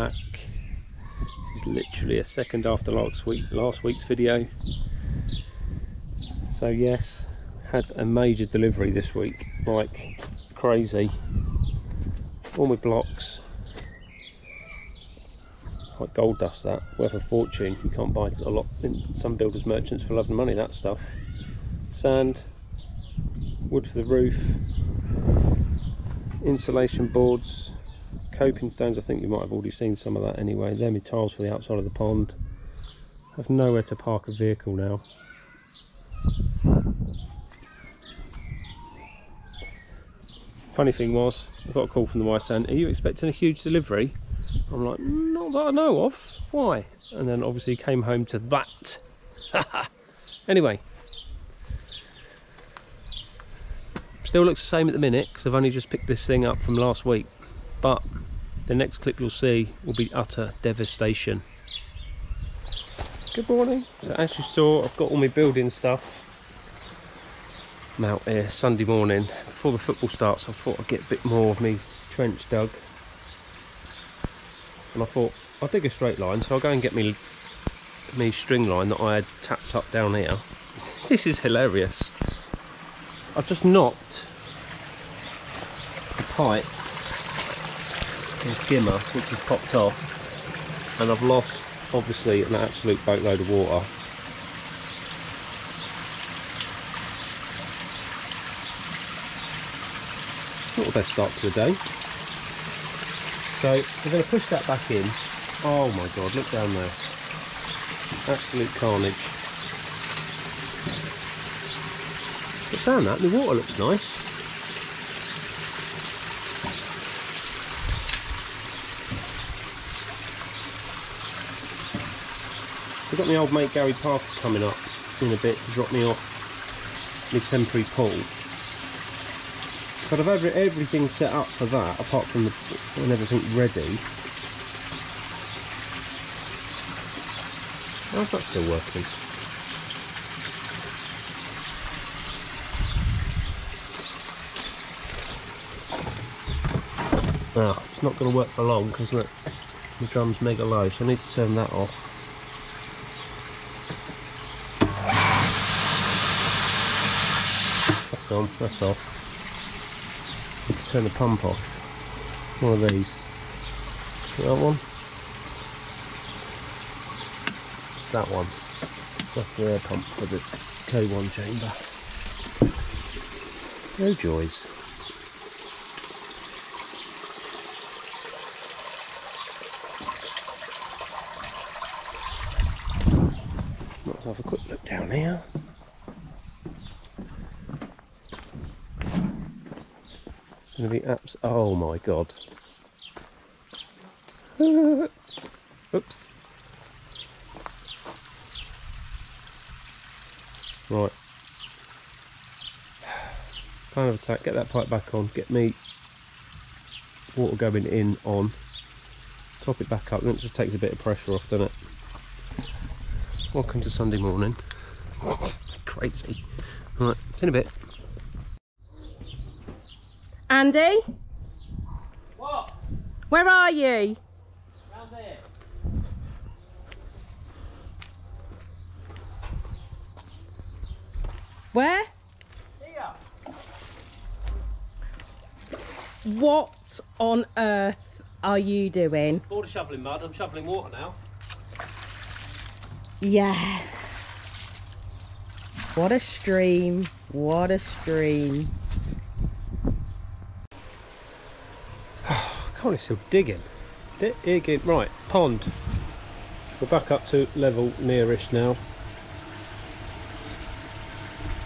back. This is literally a second after last week's video. So yes, had a major delivery this week, like crazy. All my blocks, like gold dust, that worth a fortune. You can't buy it a lot in some builders merchants for love and money, that stuff. Sand, wood for the roof, insulation boards, coping stones. I think you might have already seen some of that anyway. They're my tiles for the outside of the pond. I have nowhere to park a vehicle now. Funny thing was, I got a call from the wife saying, "Are you expecting a huge delivery?" I'm like, "Not that I know of. Why?" And then obviously came home to that. Anyway, still looks the same at the minute because I've only just picked this thing up from last week, but the next clip you'll see will be utter devastation. Good morning. So as you saw, I've got all my building stuff. I'm out here Sunday morning before the football starts. I thought I'd get a bit more of me trench dug, and I thought I'll dig a straight line, so I'll go and get me string line that I had tapped up down here. This is hilarious. I've just knocked the pipe to the skimmer, which has popped off, and I've lost obviously an absolute boatload of water. Not the best start to the day. So we're going to push that back in. Oh my god, look down there. Absolute carnage. But saying that, the water looks nice. I've got my old mate Gary Parker coming up in a bit to drop me off my temporary pool. But I've had everything set up for that, apart from and everything ready. How's that still working? Ah, it's not going to work for long because look, the drum's mega low, so I need to turn that off. That's on, that's off. Turn the pump off. One of these. That one. That one. That's the air pump for the K1 chamber. No joys. Let's have a quick look down here. Going to be oh my god. Oops. Right. Plan of attack, get that pipe back on, get me water going in on, top it back up, then it just takes a bit of pressure off, doesn't it? Welcome to Sunday morning. Crazy. Right, it's in a bit. Andy? What? Where are you? Round there. Where? Here. What on earth are you doing? Bored of shoveling mud, I'm shoveling water now. Yeah. What a stream. What a stream. Currently still digging. Right, pond. We're back up to level nearish now.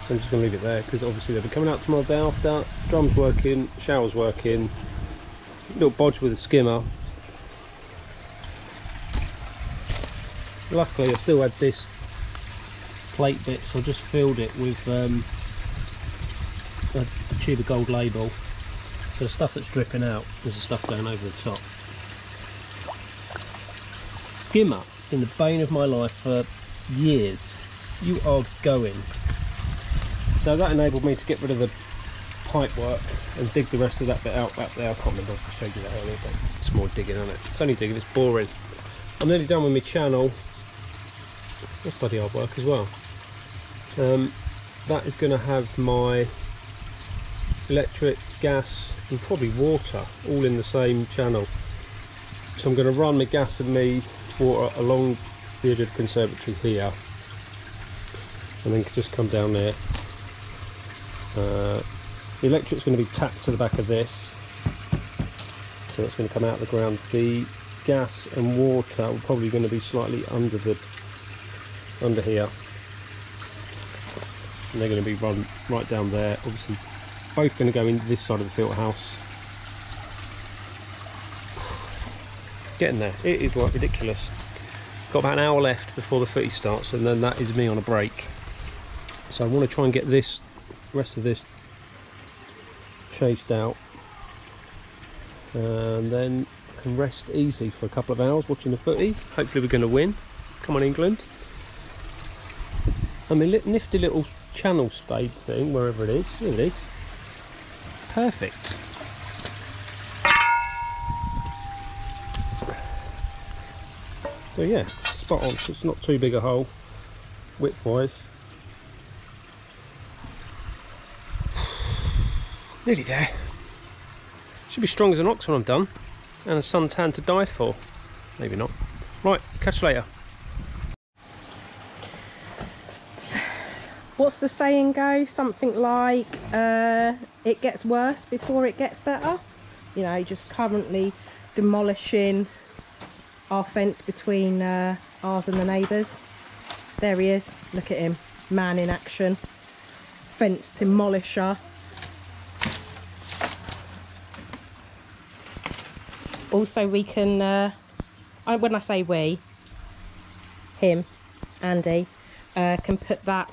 So I'm just going to leave it there because obviously they'll be coming out tomorrow day after. Drum's working, shower's working. Little bodge with a skimmer. Luckily I still had this plate bit, so I just filled it with a tube of gold label. So the stuff that's dripping out is the stuff going over the top. Skimmer, in the bane of my life for years. You are going. So that enabled me to get rid of the pipe work and dig the rest of that bit out back there. I can't remember if I showed you that earlier, but it's more digging on it. It's only digging, it's boring. I'm nearly done with my channel. That's bloody hard work as well. That is going to have my electric, gas and probably water all in the same channel. So I'm going to run my gas and my water along the edge of the conservatory here, and then just come down there. The electric's going to be tapped to the back of this, so it's going to come out of the ground. The gas and water are probably going to be slightly under here, and they're going to be run right down there. Obviously both going to go into this side of the filter house. Getting there, it is like ridiculous. Got about an hour left before the footy starts, and then that is me on a break. So I want to try and get this rest of this chased out, and then I can rest easy for a couple of hours watching the footy. Hopefully we're going to win. Come on England. I mean, nifty little channel spade thing, wherever it is. Here it is. Perfect. So yeah, spot on. So it's not too big a hole width wise. Nearly there. Should be strong as an ox when I'm done, and a suntan to die for. Maybe not. Right, catch you later. What's the saying go? Something like, it gets worse before it gets better. You know, just currently demolishing our fence between ours and the neighbours. There he is. Look at him. Man in action. Fence demolisher. Also we can, when I say we, him, Andy, can put that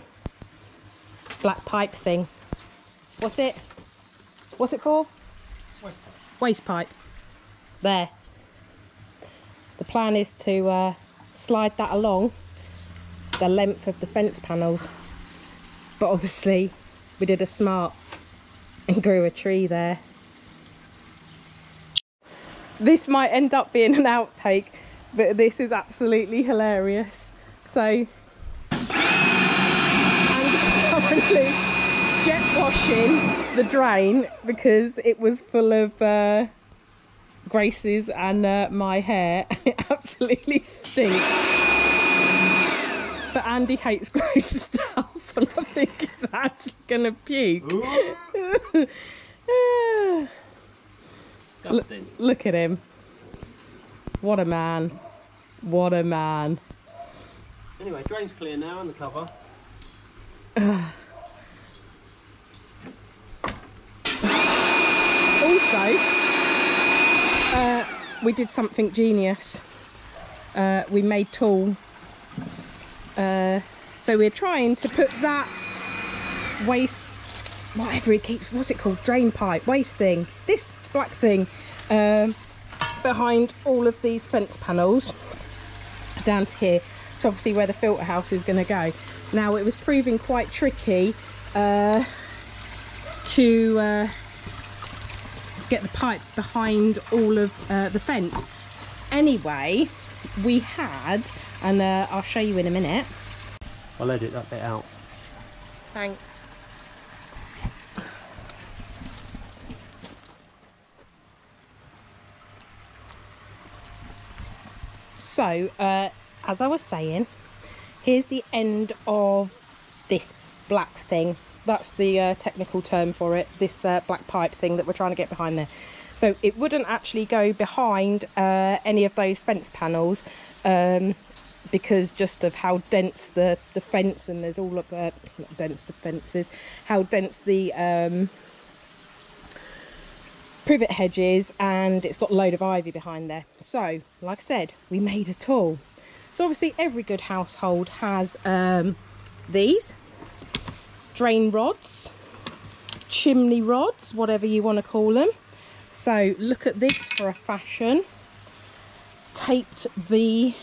black pipe thing. What's it? What's it for? Waste pipe. Waste pipe. There. The plan is to slide that along the length of the fence panels. But obviously we did a smart and grew a tree there. This might end up being an outtake, but this is absolutely hilarious. So I'm just currently jet washing the drain because it was full of Grace's and my hair. It absolutely stinks. But Andy hates Grace's stuff, and I think he's actually gonna puke. Disgusting. Look at him. What a man. What a man. Anyway, drain's clear now on the cover. Also, we did something genius. We made tool. So we're trying to put that waste, whatever it keeps, what's it called? Drain pipe, waste thing. This black thing behind all of these fence panels down to here. So obviously where the filter house is going to go. Now it was proving quite tricky to get the pipe behind all of the fence. Anyway, we had, and I'll show you in a minute. I'll edit that bit out. Thanks. So, as I was saying, here's the end of this black thing. That's the technical term for it, this black pipe thing that we're trying to get behind there. So it wouldn't actually go behind any of those fence panels because just of how dense the fence, and there's all of not dense the fences, how dense the privet hedge is, and it's got a load of ivy behind there. So like I said, we made a tool. So obviously every good household has these drain rods, chimney rods, whatever you want to call them. So look at this for a fashion. Taped the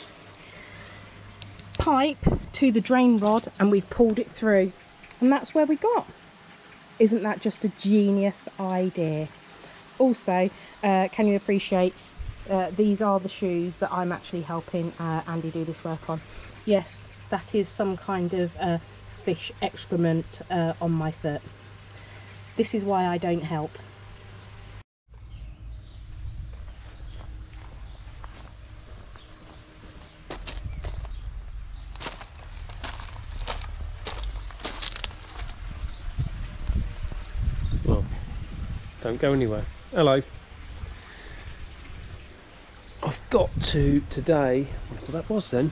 pipe to the drain rod and we've pulled it through, and that's where we got. Isn't that just a genius idea? Also, can you appreciate these are the shoes that I'm actually helping Andy do this work on. Yes, that is some kind of fish excrement on my foot. This is why I don't help. Well, don't go anywhere. Hello. I've got to today, whatever that was then,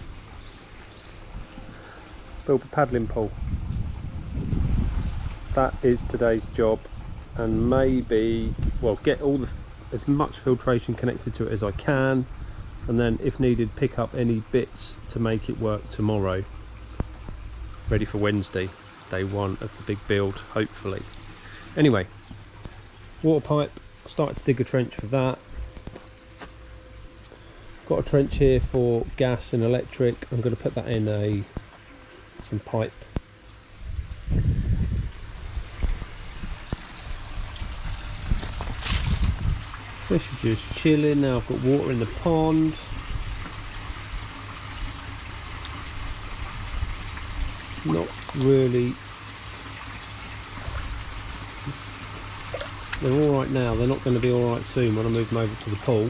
build a paddling pool. That is today's job, and maybe, well, get all as much filtration connected to it as I can, and then if needed pick up any bits to make it work tomorrow, ready for Wednesday, day one of the big build, hopefully. Anyway, water pipe, started to dig a trench for that. Got a trench here for gas and electric. I'm going to put that in some pipe. Fish are just chilling now. I've got water in the pond. Not really. They're all right now. They're not going to be all right soon when I move them over to the pool.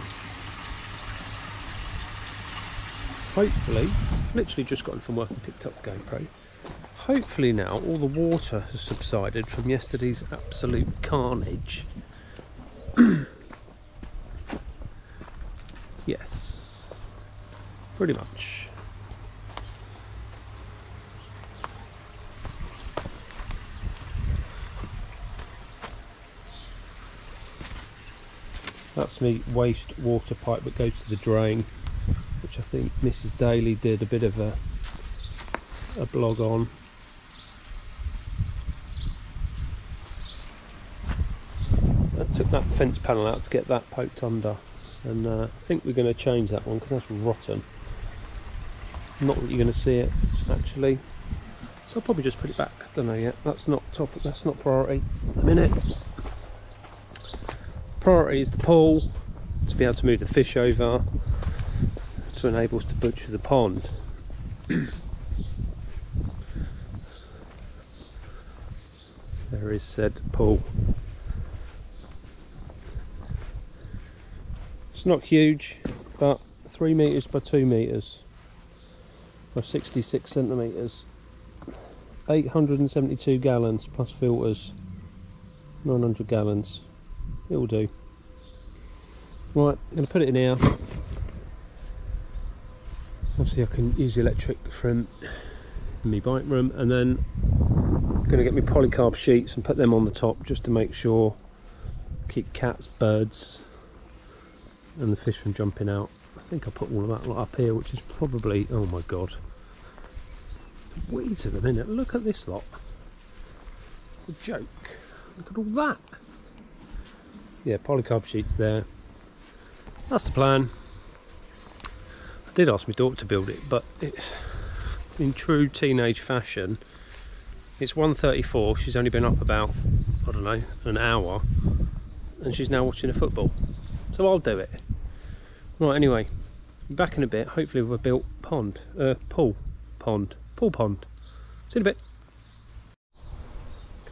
Hopefully, literally just gotten from work and picked up the GoPro. Hopefully now all the water has subsided from yesterday's absolute carnage. Yes, pretty much. That's me waste water pipe that goes to the drain, which I think Mrs. Daly did a bit of a blog on. I took that fence panel out to get that poked under, and I think we're going to change that one because that's rotten. Not that you're going to see it actually, so I'll probably just put it back. I don't know yet. That's not priority at the minute. Priority is the pool, to be able to move the fish over, to enable us to butcher the pond. There is said pool. It's not huge, but 3 metres by 2 metres by 66 centimetres. 872 gallons plus filters. 900 gallons. It will do. Right, I'm going to put it in here. Obviously I can use the electric from my bike room, and then I'm going to get my polycarb sheets and put them on the top just to make sure, keep cats, birds and the fish from jumping out. I think I put all of that lot up here, which is probably, oh my god, weeds in a minute. Look at this lot. A joke. Look at all that. Yeah, polycarb sheets there. That's the plan. I did ask my daughter to build it, but it's in true teenage fashion. It's 1:34. She's only been up about, I don't know, an hour, and she's now watching a football. So I'll do it. Right, anyway, back in a bit, hopefully with a built pool pond. See you in a bit.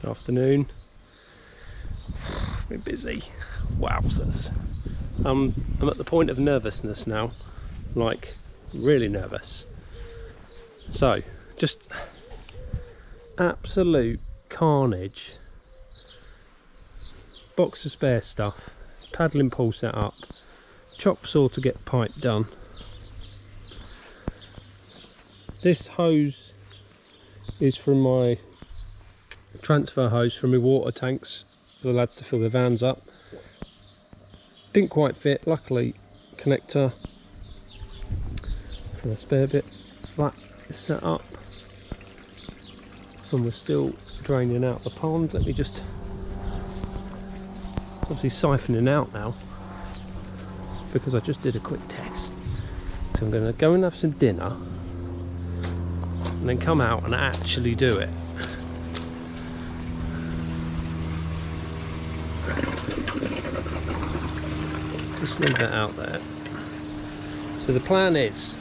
Good afternoon. Been busy. Wowzers. I'm at the point of nervousness now, like really nervous. So, just absolute carnage. Box of spare stuff, paddling pool set up, chop saw to get pipe done. This hose is from my transfer hose from my water tanks for the lads to fill their vans up. Didn't quite fit, luckily connector for the spare bit that is set up. And we're still draining out the pond. Let me just, it's obviously siphoning out now because I just did a quick test. So I'm going to go and have some dinner and then come out and actually do it. Just leave that out there. So the plan is,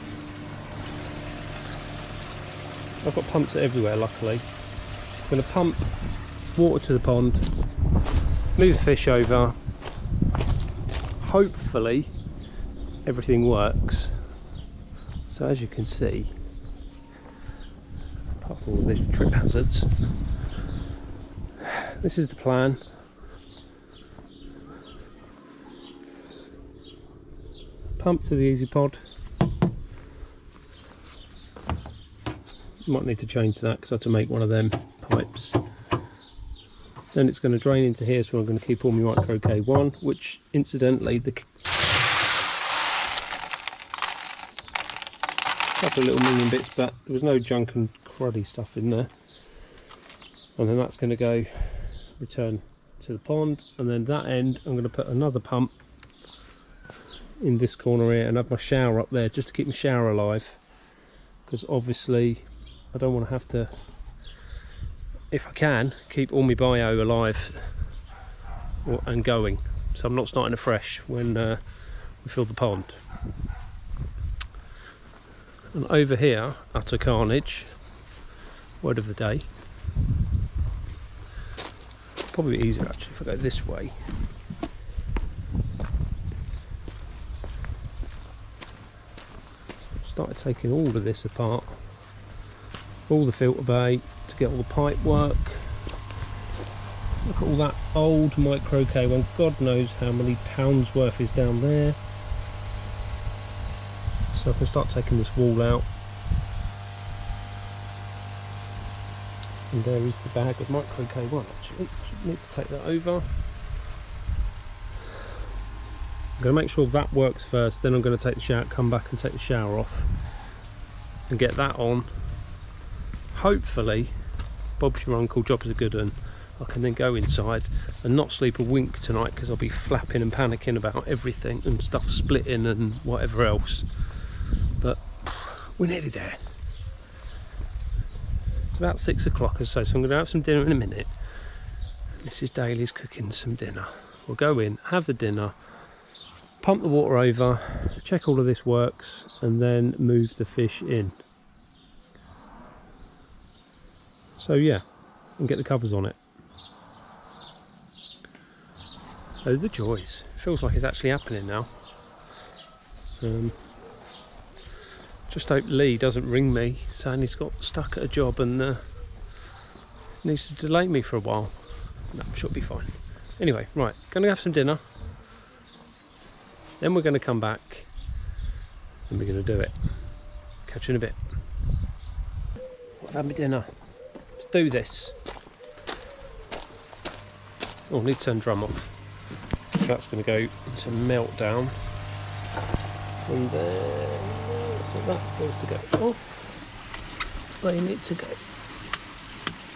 I've got pumps everywhere luckily. I'm going to pump water to the pond, move the fish over, hopefully everything works. So as you can see, apart from all these trip hazards, this is the plan. Pump to the easy pod. Might need to change that because I had to make one of them pipes. Then it's going to drain into here, so I'm going to keep all my micro K1, which incidentally the couple of little minion bits, but there was no junk and cruddy stuff in there. And then that's going to go return to the pond, and then that end I'm going to put another pump in this corner here and have my shower up there just to keep my shower alive, because obviously I don't want to have to, if I can, keep all my bio alive and going, so I'm not starting afresh when we fill the pond. And over here, utter carnage, word of the day. Probably easier actually if I go this way. Started taking all of this apart, all the filter bay to get all the pipe work. Look at all that old micro K1, God knows how many pounds worth is down there. So I can start taking this wall out. And there is the bag of micro K1 actually. Should need to take that over. I'm going to make sure that works first, then I'm going to take the shower, come back and take the shower off and get that on. Hopefully, Bob's your uncle, job's a good one. I can then go inside and not sleep a wink tonight because I'll be flapping and panicking about everything and stuff splitting and whatever else. But we're nearly there. It's about 6 o'clock, as I say, so I'm going to have some dinner in a minute. Mrs. Daly's cooking some dinner. We'll go in, have the dinner, pump the water over, check all of this works, and then move the fish in. So yeah, and get the covers on it. Oh, the joys. Feels like it's actually happening now. Just hope Lee doesn't ring me saying he's got stuck at a job and needs to delay me for a while. No, I'm sure it'll be fine. Anyway, right, gonna have some dinner. Then we're going to come back and we're going to do it. Catch you in a bit. I've had my dinner. Let's do this. Oh, I need to turn drum off. That's going to go into meltdown. And then, so that goes to go off. They need to go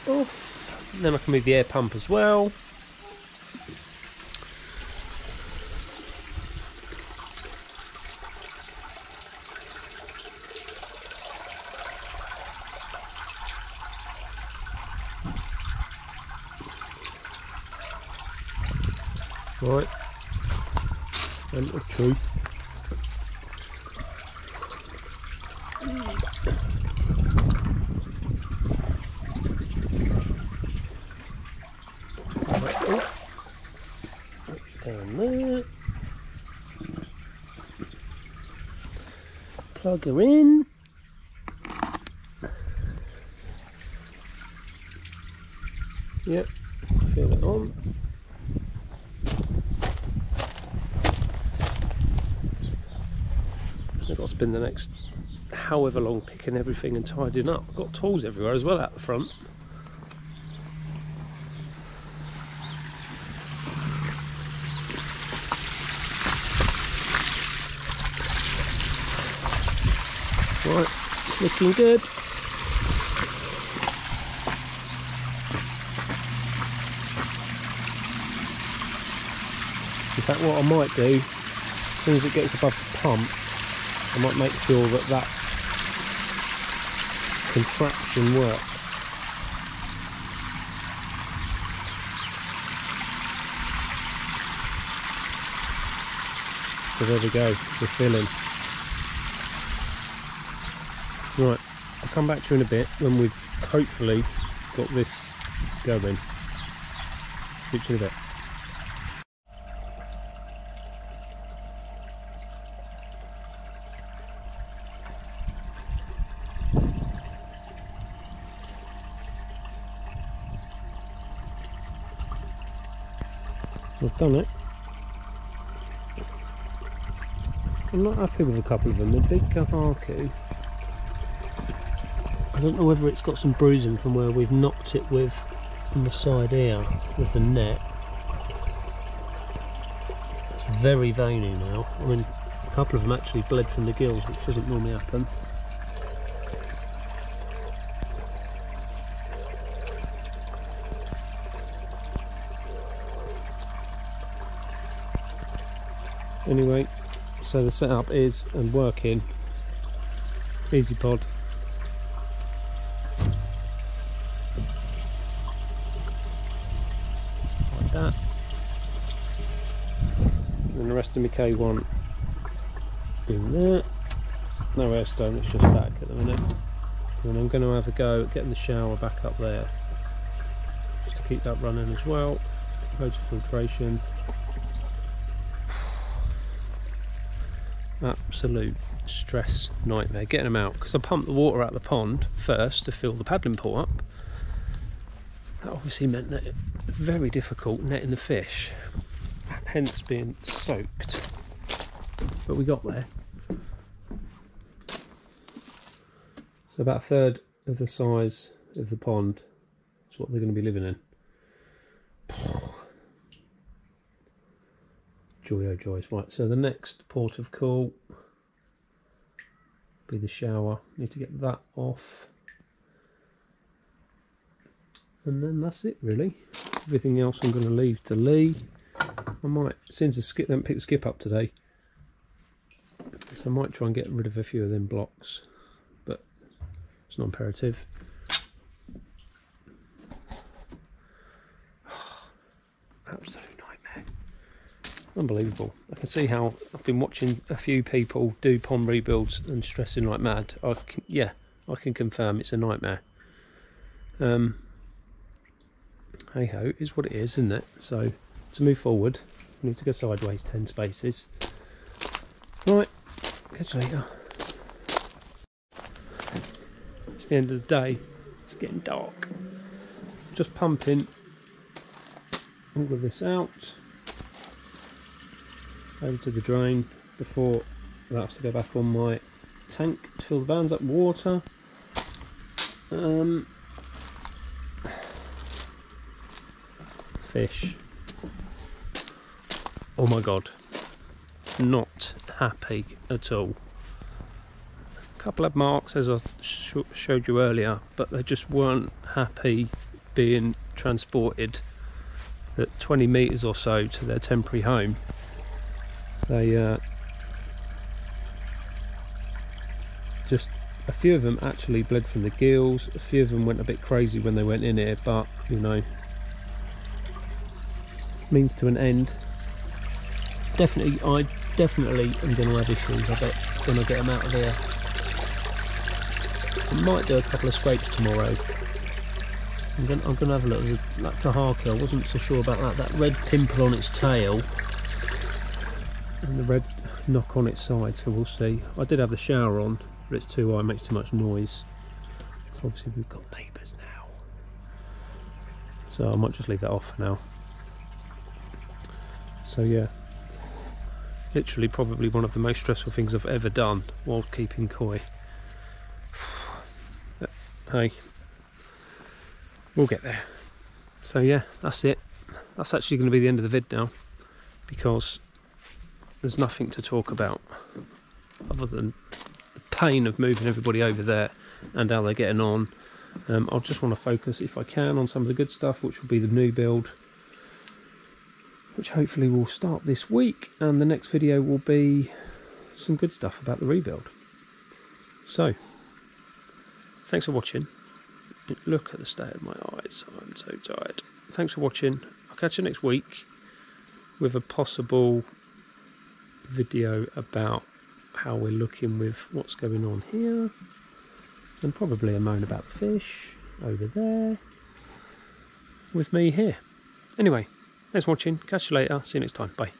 off. And then I can move the air pump as well. Right, and the truth. Right, oh. Down there. Plug her in. Yep, feel it on. I've got to spend the next however long picking everything and tidying up. I've got tools everywhere as well out the front. Right, looking good. In fact, what I might do, as soon as it gets above the pump, I might make sure that that contraption works. So there we go, we're filling. Right, I'll come back to you in a bit when we've hopefully got this going. Speak to you in a bit. I've done it. I'm not happy with a couple of them. The big Kahaku, I don't know whether it's got some bruising from where we've knocked it with on the side here with the net. It's very veiny now. I mean, a couple of them actually bled from the gills, which doesn't normally happen. Anyway, so the setup is and working. Easy pod. Like that. And the rest of my K1 in there. No airstone, it's just back at the minute. And I'm going to have a go at getting the shower back up there. Just to keep that running as well. Loads of filtration. Absolute stress nightmare getting them out, because I pumped the water out of the pond first to fill the paddling pool up. That obviously meant that it's very difficult netting the fish, hence being soaked, but we got there. So about a third of the size of the pond is what they're going to be living in. Joy oh joys. Right, so the next port of call be the shower. Need to get that off, and then that's it really. Everything else I'm going to leave to Lee. I might, since the skip, then pick the skip up today, so I might try and get rid of a few of them blocks, but it's not imperative. Absolute nightmare. Unbelievable. I can see how I've been watching a few people do pond rebuilds and stressing like mad. Yeah, I can confirm it's a nightmare. Hey ho, it is what it is, isn't it? So to move forward, we need to go sideways 10 spaces. Right, catch you later. It's the end of the day. It's getting dark. Just pumping all of this out over to the drain before that has to go back on my tank to fill the vans up with water. Fish. Oh my god, not happy at all. A couple of marks as I showed you earlier, but they just weren't happy being transported at 20 metres or so to their temporary home. They just, a few of them actually bled from the gills, a few of them went a bit crazy when they went in here, but you know, means to an end. I definitely am going to have issues, I bet, when I get them out of here. I might do a couple of scrapes tomorrow. I'm going to have a look at that Kahaku. I wasn't so sure about that. That red pimple on its tail and the red knock on its side, so we'll see. I did have the shower on, but it's too high, it makes too much noise. So obviously we've got neighbours now. So I might just leave that off for now. So yeah, literally probably one of the most stressful things I've ever done while keeping koi. But, hey, we'll get there. So yeah, that's it. That's actually going to be the end of the vid now, because there's nothing to talk about other than the pain of moving everybody over there and how they're getting on. I'll just want to focus, if I can, on some of the good stuff, which will be the new build, which hopefully will start this week, and the next video will be some good stuff about the rebuild. So, thanks for watching. Look at the state of my eyes, I'm so tired. Thanks for watching. I'll catch you next week with a possible video about how we're looking with what's going on here, and probably a moan about the fish over there with me here. Anyway, thanks for watching, catch you later, see you next time, bye.